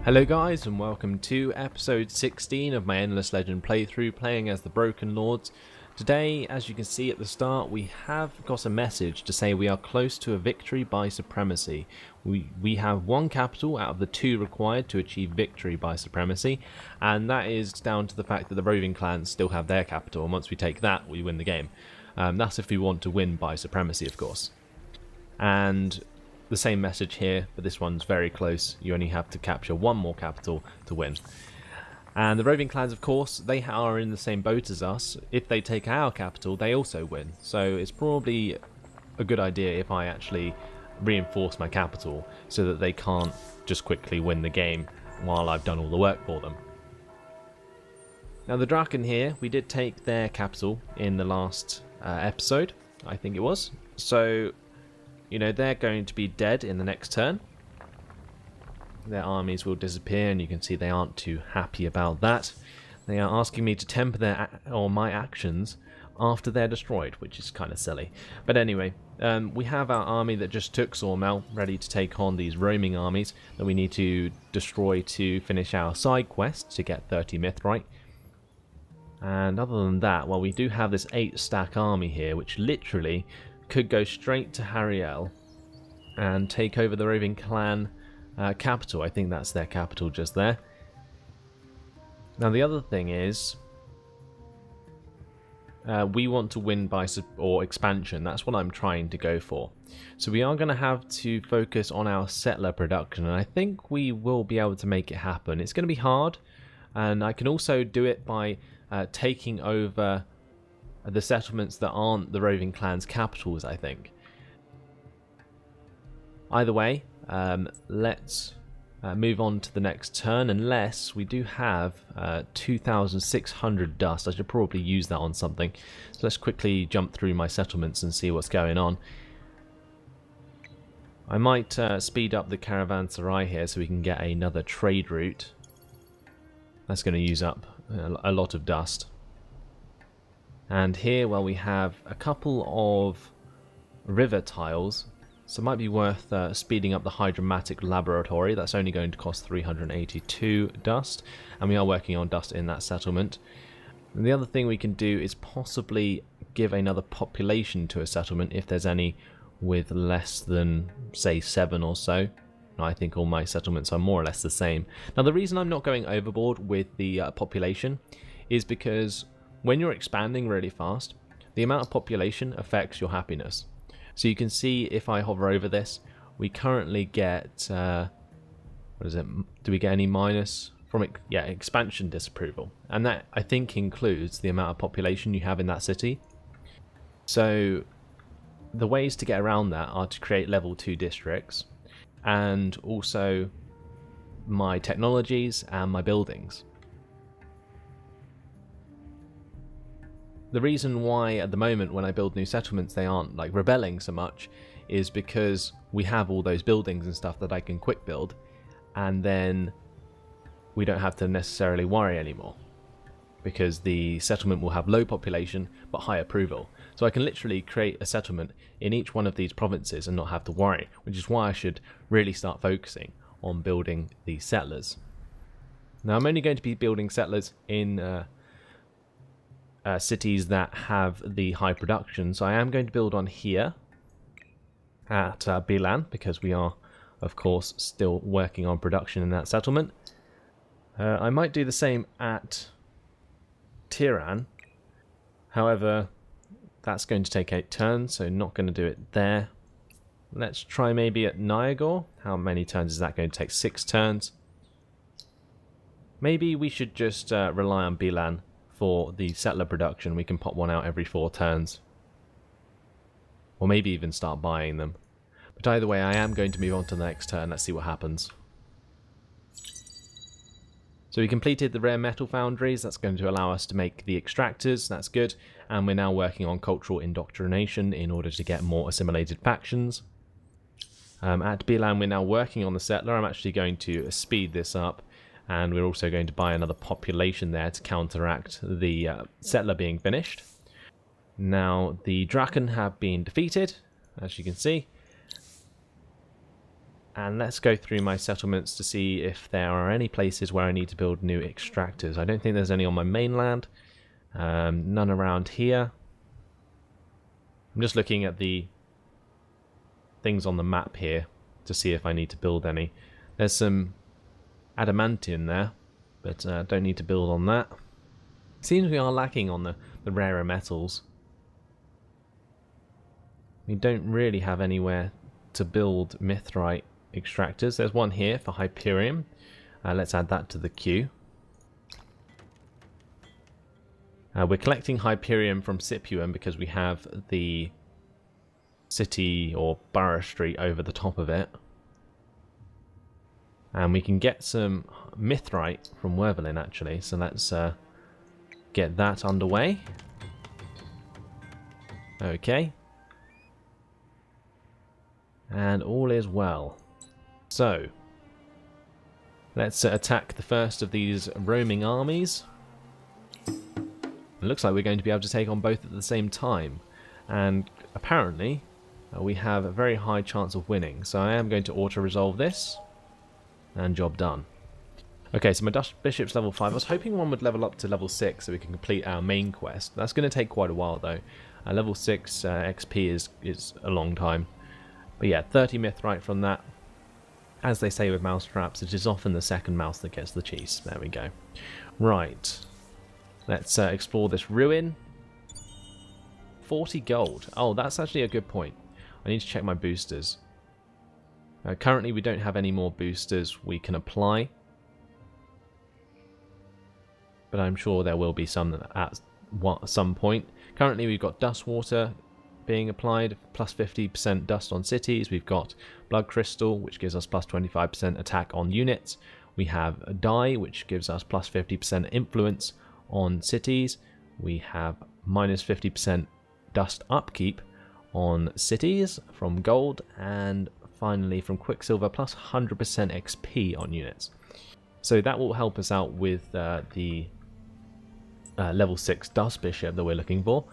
Hello guys, and welcome to episode 16 of my Endless Legend playthrough, playing as the Broken Lords. Today, as you can see at the start, we have got a message to say we are close to a victory by supremacy. We have one capital out of the two required to achieve victory by supremacy, and that is down to the fact that the roving clans still have their capital, and once we take that, we win the game. That's if we want to win by supremacy, of course. And the same message here, but this one's very close. You only have to capture one more capital to win. And the roving clans, of course, they are in the same boat as us. If they take our capital, they also win. So it's probably a good idea if I actually reinforce my capital so that they can't just quickly win the game while I've done all the work for them. Now the Draken here, we did take their capital in the last episode, I think it was. So, you know, they're going to be dead in the next turn. Their armies will disappear, and you can see they aren't too happy about that. They are asking me to temper my actions after they're destroyed, which is kind of silly. But anyway, we have our army that just took Sawmill, ready to take on these roaming armies that we need to destroy to finish our side quest to get 30 Mithrite. And other than that, well, we do have this 8-stack army here, which literally could go straight to Hariel and take over the roving clan capital. I think that's their capital just there. Now the other thing is, we want to win by expansion. That's what I'm trying to go for. So we are going to have to focus on our settler production, and I think we will be able to make it happen. It's going to be hard, and I can also do it by taking over the settlements that aren't the roving clans' capitals, I think. Either way, let's move on to the next turn, unless we do have 2,600 dust. I should probably use that on something. So let's quickly jump through my settlements and see what's going on. I might speed up the caravanserai here so we can get another trade route. That's going to use up a lot of dust. And here, well, we have a couple of river tiles, so it might be worth speeding up the hydromatic laboratory. That's only going to cost 382 dust, and we are working on dust in that settlement. And the other thing we can do is possibly give another population to a settlement if there's any with less than, say, 7 or so. I think all my settlements are more or less the same. Now the reason I'm not going overboard with the population is because when you're expanding really fast, the amount of population affects your happiness. So you can see if I hover over this, we currently get, what is it, do we get any minus from it? Yeah, expansion disapproval. And that, I think, includes the amount of population you have in that city. So the ways to get around that are to create level 2 districts, and also my technologies and my buildings. The reason why at the moment when I build new settlements they aren't like rebelling so much is because we have all those buildings and stuff that I can quick build, and then we don't have to necessarily worry anymore because the settlement will have low population but high approval. So I can literally create a settlement in each one of these provinces and not have to worry, which is why I should really start focusing on building these settlers. Now I'm only going to be building settlers in cities that have the high production, so I am going to build on here at Bilan, because we are of course still working on production in that settlement. I might do the same at Tiran, however that's going to take 8 turns, so not going to do it there. Let's try maybe at Nyagor. How many turns is that going to take? 6 turns. Maybe we should just rely on Bilan for the settler production. We can pop one out every 4 turns. Or maybe even start buying them. But either way, I am going to move on to the next turn. Let's see what happens. So we completed the rare metal foundries. That's going to allow us to make the extractors. That's good. And we're now working on cultural indoctrination in order to get more assimilated factions. At Bilan, we're now working on the settler. I'm actually going to speed this up. And we're also going to buy another population there to counteract the settler being finished. Now, the Draken have been defeated, as you can see. And let's go through my settlements to see if there are any places where I need to build new extractors. I don't think there's any on my mainland. None around here. I'm just looking at the things on the map here to see if I need to build any. There's some adamantium there, but don't need to build on that. Seems we are lacking on the rarer metals. We don't really have anywhere to build mithrite extractors. There's one here for Hyperium. Let's add that to the queue. We're collecting Hyperium from Sipuan because we have the city or borough street over the top of it. And we can get some mithrite from Wervelin actually, so let's get that underway. Okay. And all is well. So, let's attack the first of these roaming armies. It looks like we're going to be able to take on both at the same time. And apparently, we have a very high chance of winning. So I am going to auto-resolve this. And job done. Okay, so my Dutch Bishop's level 5. I was hoping one would level up to level 6 so we can complete our main quest. That's going to take quite a while though. Level 6 XP is a long time. But yeah, 30 mithrite from that. As they say with mousetraps, it is often the second mouse that gets the cheese. There we go. Right. Let's explore this ruin. 40 gold. Oh, that's actually a good point. I need to check my boosters. Currently, we don't have any more boosters we can apply. But I'm sure there will be some at some point. Currently, we've got dust water being applied, plus 50% dust on cities. We've got blood crystal, which gives us plus 25% attack on units. We have a dye, which gives us plus 50% influence on cities. We have minus 50% dust upkeep on cities from gold, and finally from quicksilver plus 100% XP on units. So that will help us out with the level 6 dust bishop that we're looking for.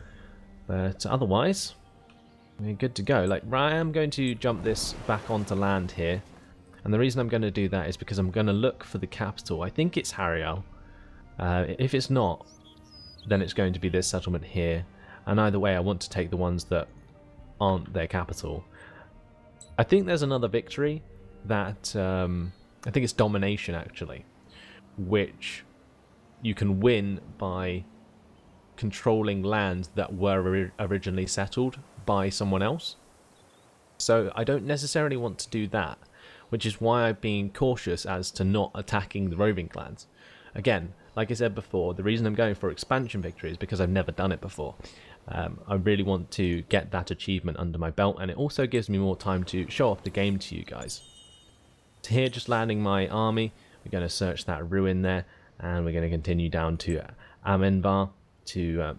But otherwise, we're good to go. Like, I am going to jump this back onto land here, and the reason I'm going to do that is because I'm going to look for the capital. I think it's Hariel. If it's not, then it's going to be this settlement here, and either way I want to take the ones that aren't their capital. I think there's another victory that I think it's domination actually, which you can win by controlling lands that were originally settled by someone else. So I don't necessarily want to do that, which is why I've been cautious as to not attacking the roving clans. Again, like I said before, the reason I'm going for expansion victory is because I've never done it before. I really want to get that achievement under my belt, and it also gives me more time to show off the game to you guys. So here, just landing my army, we're going to search that ruin there, and we're going to continue down to Amenvar to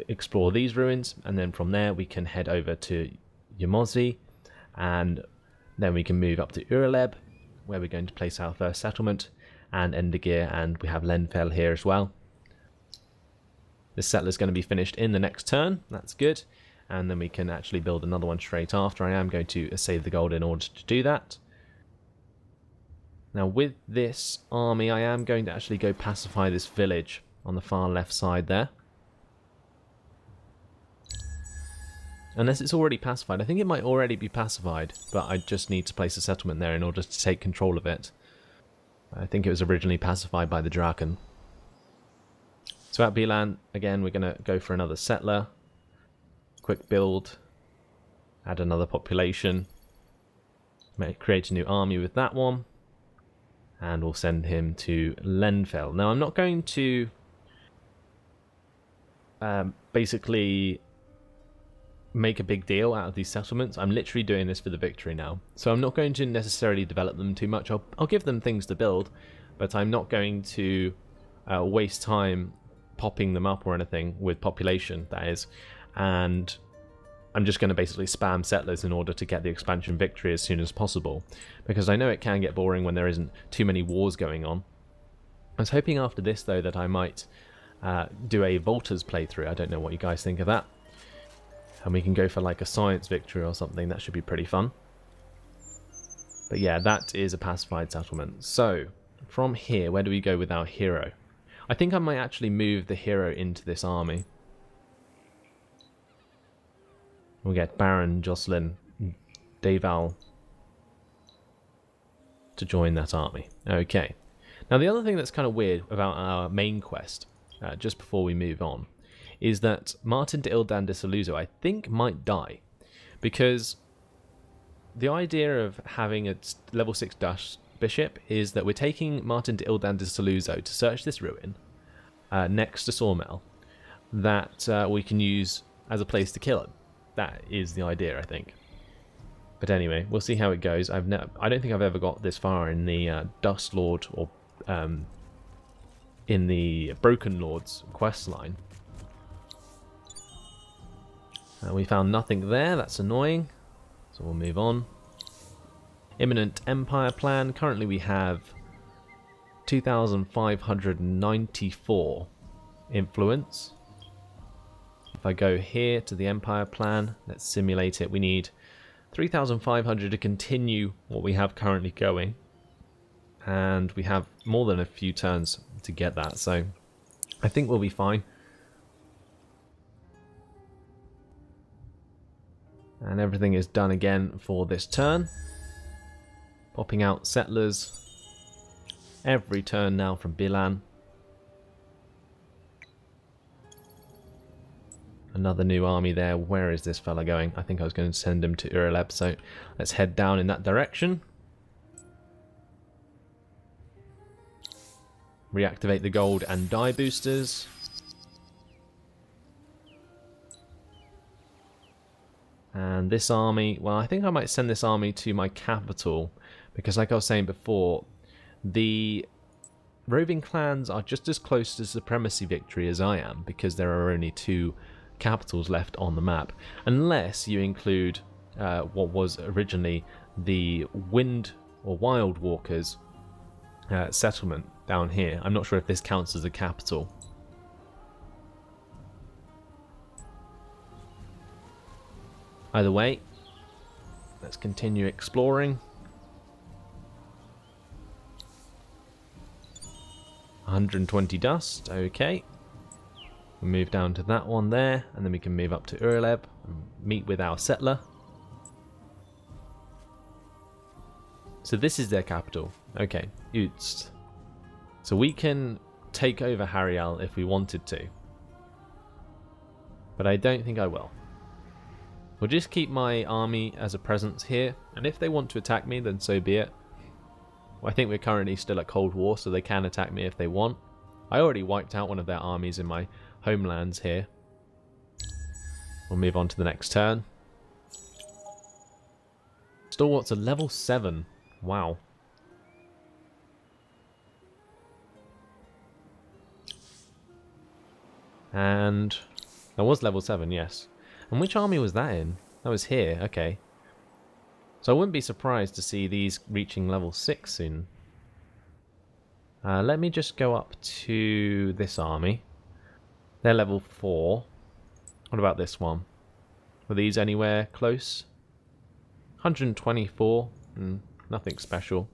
explore these ruins, and then from there we can head over to Yamozi, and then we can move up to Uraleb, where we're going to place our first settlement, and Endergear, and we have Lenfell here as well. This settler's going to be finished in the next turn, that's good, and then we can actually build another one straight after. I am going to save the gold in order to do that. Now with this army, I am going to actually go pacify this village on the far left side there. Unless it's already pacified. I think it might already be pacified, but I just need to place a settlement there in order to take control of it. I think it was originally pacified by the Draken. So at Bilan, again, we're going to go for another settler. Quick build. Add another population. Create a new army with that one. And we'll send him to Lenfell. Now, I'm not going to basically make a big deal out of these settlements. I'm literally doing this for the victory now. So I'm not going to necessarily develop them too much. I'll give them things to build, but I'm not going to waste time popping them up or anything with population, that is. And I'm just going to basically spam settlers in order to get the expansion victory as soon as possible, because I know it can get boring when there isn't too many wars going on. I was hoping after this, though, that I might do a Volta's playthrough. I don't know what you guys think of that. And we can go for like a science victory or something. That should be pretty fun. But yeah, that is a pacified settlement. So, from here, where do we go with our hero? I think I might actually move the hero into this army. We'll get Baron, Jocelyn, Deval to join that army. Okay. Now the other thing that's kind of weird about our main quest, just before we move on, is that Martin de Ildan de Saluzzo, I think, might die. Because the idea of having a level 6 Dutch bishop is that we're taking Martin de Ildan de Saluzzo to search this ruin next to Sawmill that we can use as a place to kill him. That is the idea, I think. But anyway, we'll see how it goes. I don't think I've ever got this far in the Dust Lord or in the Broken Lord's quest line. We found nothing there. That's annoying. So we'll move on. Imminent Empire plan. Currently we have 2,594 influence. If I go here to the Empire plan, let's simulate it. We need 3,500 to continue what we have currently going. And we have more than a few turns to get that, so I think we'll be fine. And everything is done again for this turn. Popping out settlers every turn now from Bilan. Another new army there. Where is this fella going? I think I was going to send him to Uraleb, so let's head down in that direction. Reactivate the gold and die boosters. And this army, well, I think I might send this army to my capital, because like I was saying before, the roving clans are just as close to supremacy victory as I am, because there are only 2 capitals left on the map, unless you include what was originally the Wind or Wild Walkers settlement down here. I'm not sure if this counts as a capital. Either way, let's continue exploring. 120 dust, okay. We'll move down to that one there, and then we can move up to Uraleb and meet with our settler. So this is their capital. Okay, Utst. So we can take over Harial if we wanted to. But I don't think I will. We'll just keep my army as a presence here, and if they want to attack me, then so be it. Well, I think we're currently still at Cold War, so they can attack me if they want. I already wiped out one of their armies in my homelands here. We'll move on to the next turn. Stalwarts are level 7. Wow. And that was level 7, yes. And which army was that in? That was here, okay. So I wouldn't be surprised to see these reaching level 6 soon. Let me just go up to this army. They're level 4. What about this one? Were these anywhere close? 124. Nothing special.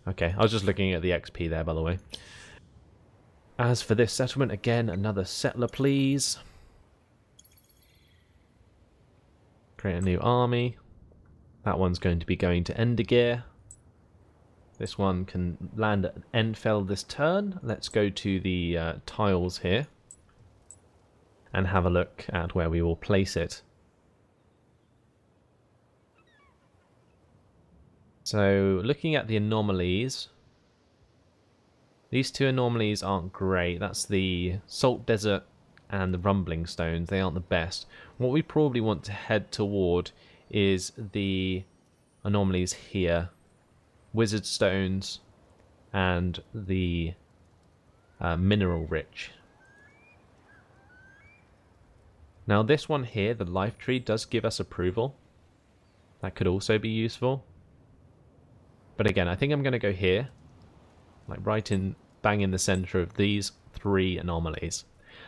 Okay, I was just looking at the XP there, by the way. As for this settlement, again, another settler, please. Create a new army. That one's going to be going to Endergear. This one can land at Enfell this turn. Let's go to the tiles here and have a look at where we will place it. So, looking at the anomalies, these 2 anomalies aren't great. That's the Salt Desert and the Rumbling Stones. They aren't the best. What we probably want to head toward is the anomalies here. Wizard Stones and the Mineral Rich. Now this one here, the Life Tree, does give us approval. That could also be useful. But again, I think I'm going to go here. Like right in, bang in the center of these 3 anomalies.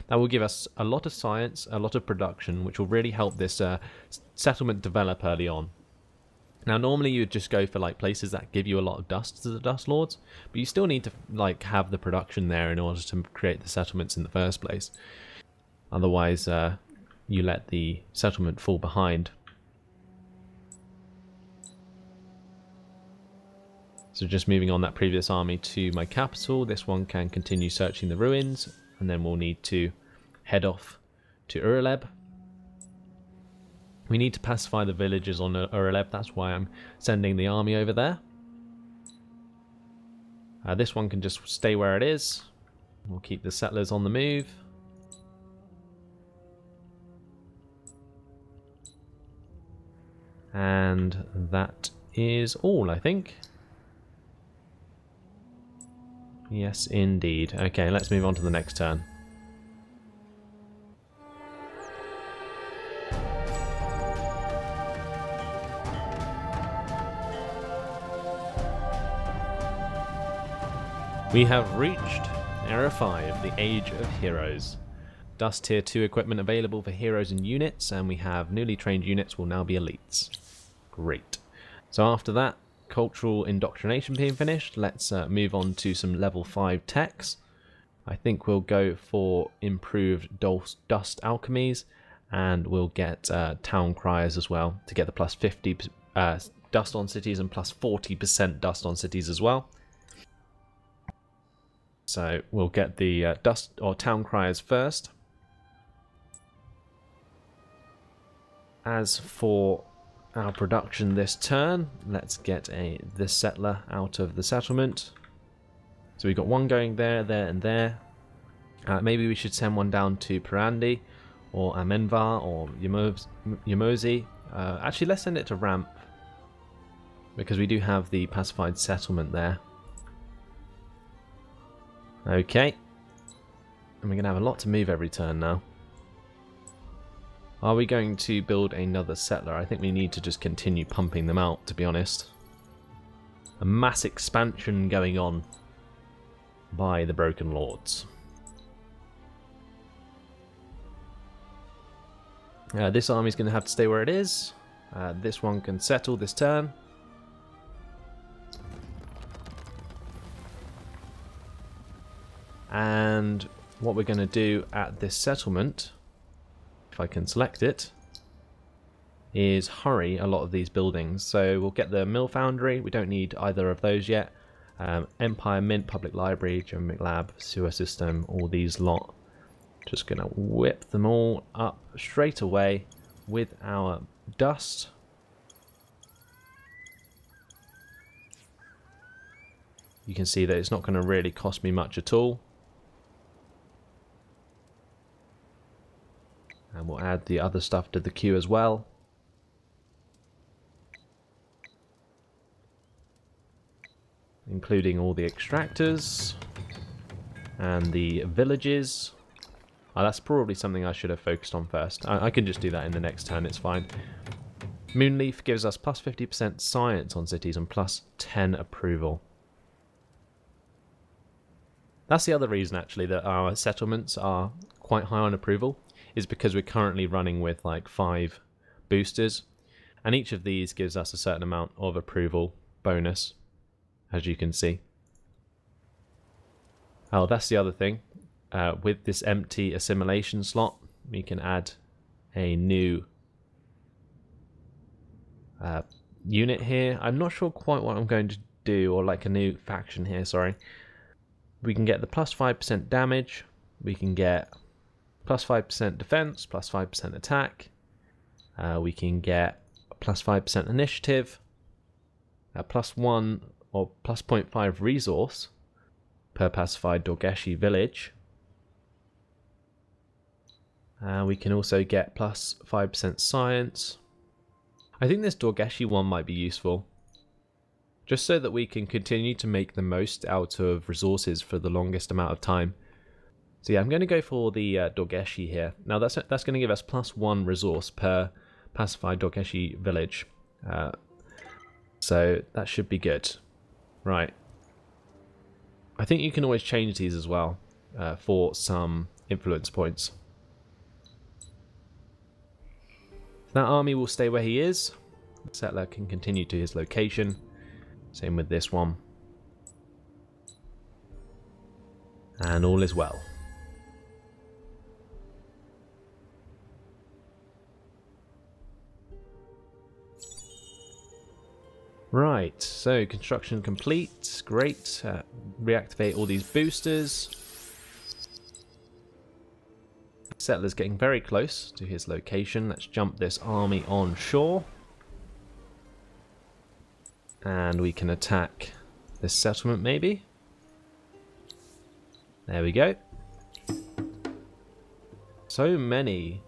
That will give us a lot of science, a lot of production, which will really help this settlement develop early on. Now normally you would just go for like places that give you a lot of dust to the Dust Lords, but you still need to like have the production there in order to create the settlements in the first place. Otherwise you let the settlement fall behind. So just moving on that previous army to my capital, this one can continue searching the ruins, and then we'll need to head off to Uraleb. We need to pacify the villages on Uraleb, that's why I'm sending the army over there. This one can just stay where it is. We'll keep the settlers on the move. And that is all, I think. Yes, indeed. Okay, let's move on to the next turn. We have reached Era 5, the Age of Heroes. Dust Tier 2 equipment available for heroes and units, and we have newly trained units will now be elites. Great. So after that, cultural indoctrination being finished, let's move on to some level 5 techs. I think we'll go for improved dust alchemies, and we'll get town criers as well to get the plus 50 dust on cities and plus 40% dust on cities as well. So we'll get the dust or town criers first. As for our production this turn, let's get the settler out of the settlement. So we've got one going there, there and there. Maybe we should send one down to Parandi or Amenvar or Yamosi. Actually, let's send it to Ramp because we do have the pacified settlement there. Okay. And we're going to have a lot to move every turn now. Are we going to build another settler? I think we need to just continue pumping them out, to be honest. A mass expansion going on by the Broken Lords. This army's going to have to stay where it is. This one can settle this turn. And what we're going to do at this settlement, if I can select it, is hurry a lot of these buildings. So we'll get the Mill Foundry. We don't need either of those yet. Empire Mint, Public Library, Genomic Lab, Sewer System, all these lot. Just going to whip them all up straight away with our dust. You can see that it's not going to really cost me much at all. And we'll add the other stuff to the queue as well. Including all the extractors and the villages. Oh, that's probably something I should have focused on first. I can just do that in the next turn, it's fine. Moonleaf gives us plus 50% science on cities and plus 10 approval. That's the other reason actually that our settlements are quite high on approval, is because we're currently running with like 5 boosters, and each of these gives us a certain amount of approval bonus, as you can see. Oh, that's the other thing. With this empty assimilation slot, we can add a new unit here. I'm not sure quite what I'm going to do, or like a new faction here, sorry. We can get the plus 5% damage, we can get plus 5% defense, plus 5% attack. We can get plus 5% initiative, plus 1 or plus 0.5 resource per pacified Dorgeshi village. We can also get plus 5% science. I think this Dorgeshi one might be useful, just so that we can continue to make the most out of resources for the longest amount of time. So yeah, I'm going to go for the Dorgeshi here. Now that's going to give us plus 1 resource per pacified Dorgeshi village. So that should be good. Right. I think you can always change these as well for some influence points. That army will stay where he is. The settler can continue to his location. Same with this one. And all is well. Right, so construction complete. Great. Reactivate all these boosters. Settler's getting very close to his location. Let's jump this army on shore. And we can attack this settlement maybe. There we go. So many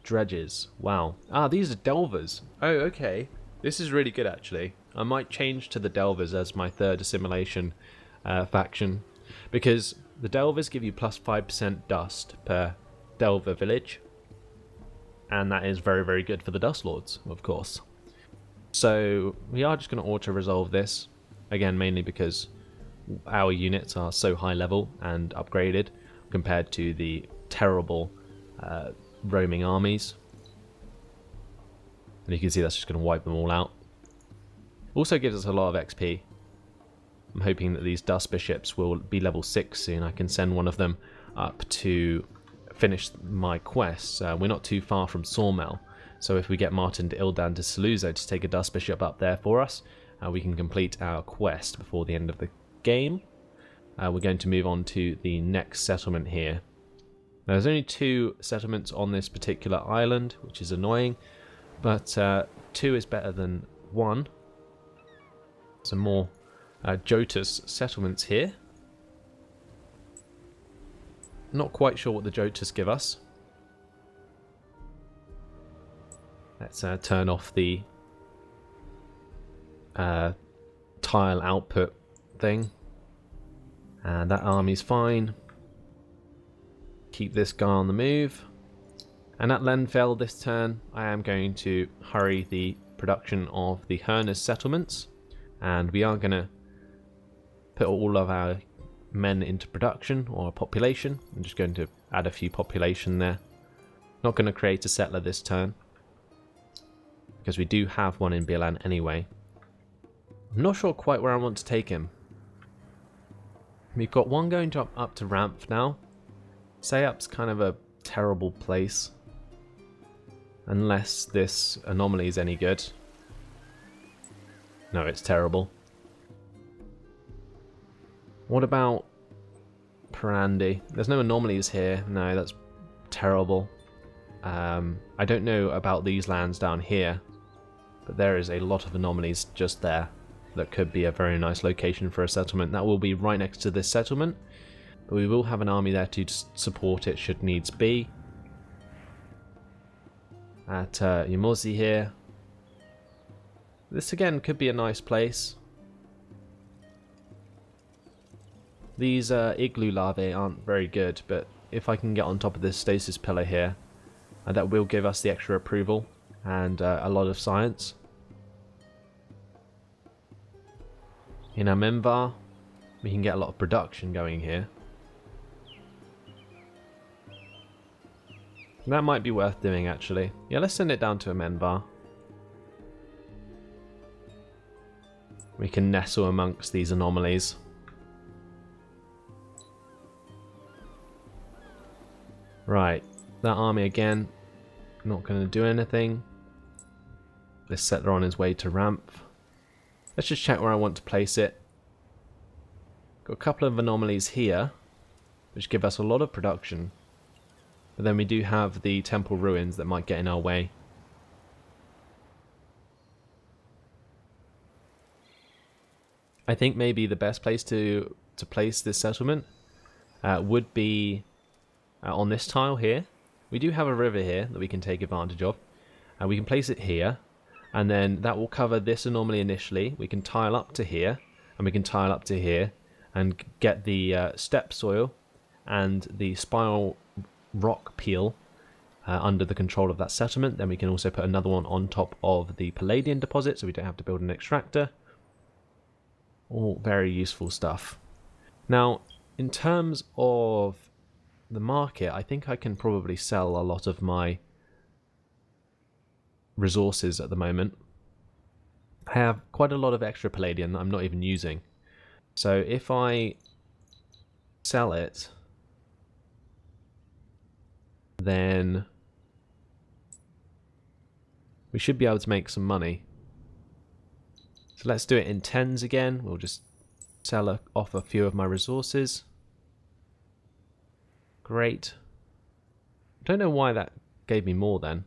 dredges. Wow. Ah, these are delvers. Oh, okay. This is really good actually. I might change to the delvers as my third assimilation faction. Because the delvers give you plus 5% dust per delver village. And that is very, very good for the dust lords, of course. So we are just going to auto-resolve this. Again, mainly because our units are so high level and upgraded compared to the terrible roaming armies. And you can see that's just going to wipe them all out. Also gives us a lot of XP. I'm hoping that these dust bishops will be level 6 soon. I can send one of them up to finish my quests. We're not too far from Sawmill, so if we get Martin de Ildan to Saluzzo to take a dust bishop up there for us, we can complete our quest before the end of the game. We're going to move on to the next settlement here. Now, there's only 2 settlements on this particular island, which is annoying, but 2 is better than 1. Some more Jotus settlements here. Not quite sure what the Jotus give us. Let's turn off the tile output thing. And that army's fine. Keep this guy on the move. And at Lenfell this turn, I am going to hurry the production of the Herner's settlements. And we are going to put all of our men into production, or population. I'm just going to add a few population there. Not going to create a settler this turn, because we do have one in Bilan anyway. I'm not sure quite where I want to take him. We've got one going up to Ramph now. Sayup's kind of a terrible place. Unless this anomaly is any good. No, it's terrible. What about Parandi? There's no anomalies here. No, that's terrible. I don't know about these lands down here, but there is a lot of anomalies just there. That could be a very nice location for a settlement. That will be right next to this settlement, but we will have an army there to support it should needs be. At Yamosi here. This again could be a nice place. These igloo larvae aren't very good, but if I can get on top of this stasis pillar here, that will give us the extra approval and a lot of science. In Amenvar, we can get a lot of production going here. That might be worth doing actually. Yeah, let's send it down to Amenvar. We can nestle amongst these anomalies. Right, that army again, not going to do anything. This settler on his way to Ramph. Let's just check where I want to place it. Got a couple of anomalies here, which give us a lot of production. But then we do have the temple ruins that might get in our way. I think maybe the best place to place this settlement would be on this tile here. We do have a river here that we can take advantage of. We can place it here, and then that will cover this anomaly initially. We can tile up to here, and we can tile up to here, and get the step soil and the spiral rock peel under the control of that settlement. Then we can also put another one on top of the Palladian deposit, so we don't have to build an extractor. All very useful stuff. Now, in terms of the market, I think I can probably sell a lot of my resources at the moment. I have quite a lot of extra palladium that I'm not even using. So if I sell it, then we should be able to make some money. So let's do it in tens again. We'll just sell off a few of my resources. Great. I don't know why that gave me more then.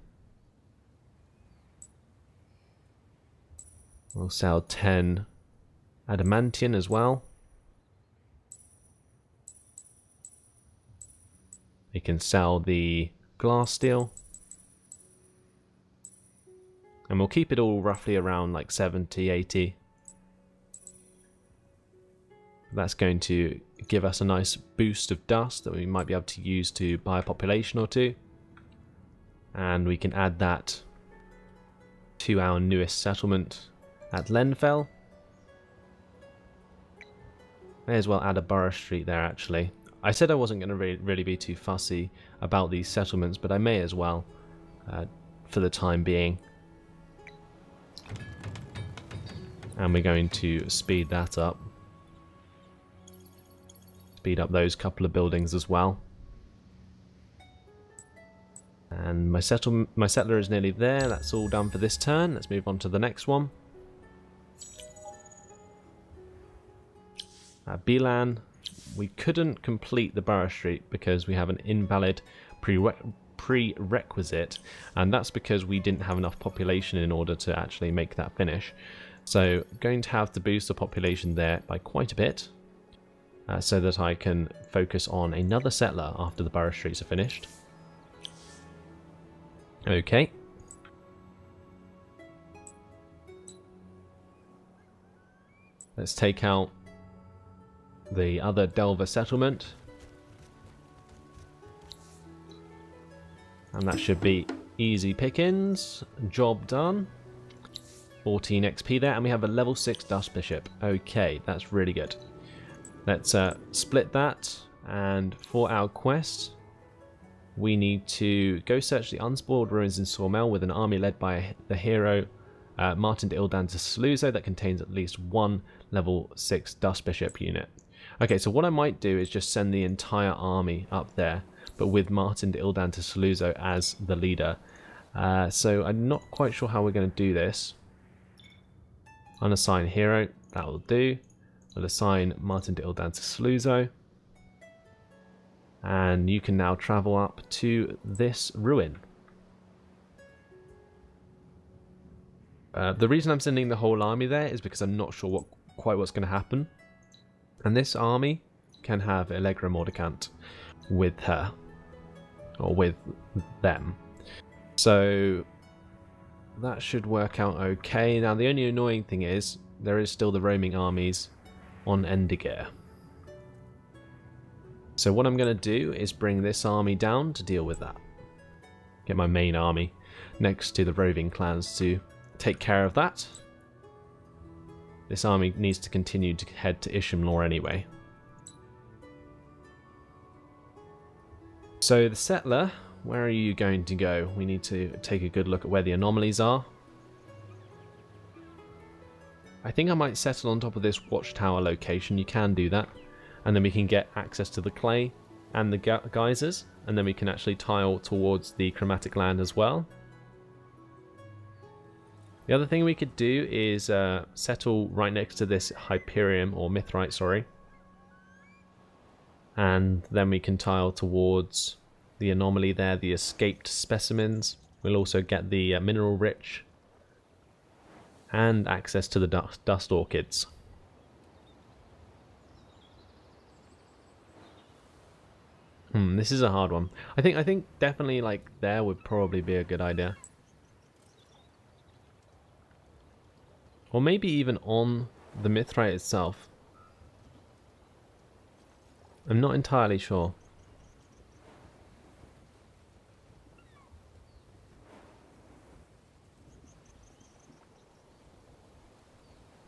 We'll sell 10 adamantium as well. We can sell the glass steel. And we'll keep it all roughly around like 70, 80. That's going to give us a nice boost of dust that we might be able to use to buy a population or two. And we can add that to our newest settlement at Lenfell. May as well add a borough street there actually. I said I wasn't going to really be too fussy about these settlements, but I may as well for the time being. And we're going to speed that up. Speed up those couple of buildings as well. And my settler is nearly there. That's all done for this turn. Let's move on to the next one. Bilan, we couldn't complete the borough street because we have an invalid prerequisite, and that's because we didn't have enough population in order to actually make that finish. So going to have to boost the population there by quite a bit, so that I can focus on another settler after the borough streets are finished. Okay. Let's take out the other Delver settlement. And that should be easy pickings. Job done. 14 XP there, and we have a level 6 Dust Bishop. Okay, that's really good. Let's split that, and for our quest, we need to go search the unspoiled ruins in Sawmel with an army led by the hero Martin de Ildan de Saluzzo that contains at least one level 6 Dust Bishop unit. Okay, so what I might do is just send the entire army up there, but with Martin de Ildan de Saluzzo as the leader. So I'm not quite sure how we're going to do this. Unassign hero, that will do. We'll assign Martin de Ildan de Saluzzo. And you can now travel up to this ruin. The reason I'm sending the whole army there is because I'm not sure quite what's going to happen. And this army can have Allegra Mordicant with her, or with them. So that should work out okay. Now the only annoying thing is there is still the roaming armies on Endigir. So what I'm going to do is bring this army down to deal with that. Get my main army next to the roving clans to take care of that. This army needs to continue to head to Ishimlor anyway. So the settler, where are you going to go? We need to take a good look at where the anomalies are. I think I might settle on top of this watchtower location. You can do that. And then we can get access to the clay and the geysers. And then we can actually tile towards the chromatic land as well. The other thing we could do is settle right next to this Hyperium, or Mithrite, sorry. And then we can tile towards the anomaly there, the escaped specimens. We'll also get the mineral rich and access to the dust orchids. This is a hard one. I think definitely like there would probably be a good idea. Or maybe even on the Mithrite itself. I'm not entirely sure.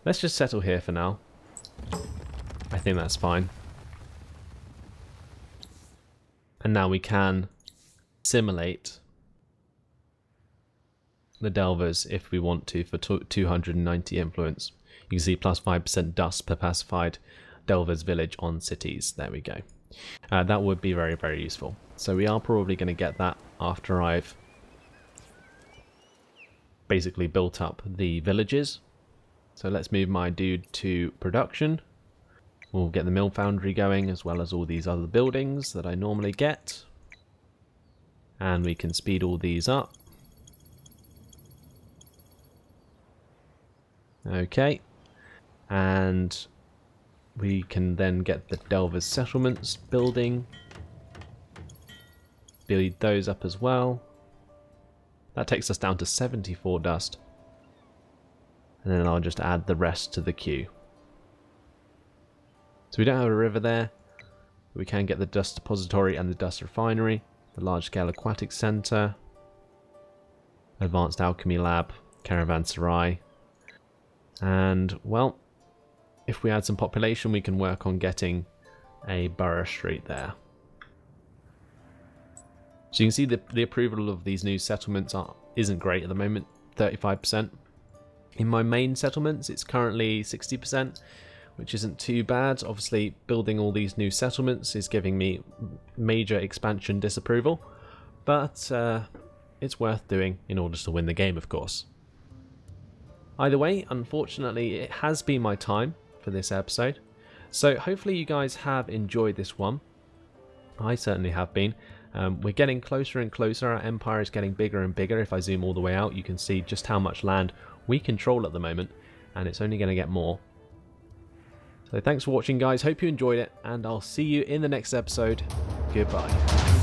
Let's just settle here for now. I think that's fine. And now we can simulate the Delvers if we want to for 290 influence. You can see plus 5% dust per pacified Delvers village on cities. There we go. That would be very, very useful. So we are probably going to get that after I've basically built up the villages. So let's move my dude to production. We'll get the mill foundry going as well as all these other buildings that I normally get. And we can speed all these up. Okay. And we can then get the Delvers settlements building. Build those up as well. That takes us down to 74 dust. And then I'll just add the rest to the queue. So we don't have a river there. We can get the dust depository and the dust refinery. The large-scale aquatic centre. Advanced alchemy lab. Caravanserai. And, well, if we add some population, we can work on getting a borough street there. So you can see the approval of these new settlements isn't great at the moment, 35%. In my main settlements, it's currently 60%, which isn't too bad. Obviously, building all these new settlements is giving me major expansion disapproval, but it's worth doing in order to win the game, of course. Either way, unfortunately, it has been my time for this episode. So hopefully you guys have enjoyed this one. I certainly have been. We're getting closer and closer. Our empire is getting bigger and bigger. If I zoom all the way out, you can see just how much land we control at the moment, and it's only going to get more. So thanks for watching, guys. Hope you enjoyed it, and I'll see you in the next episode. Goodbye.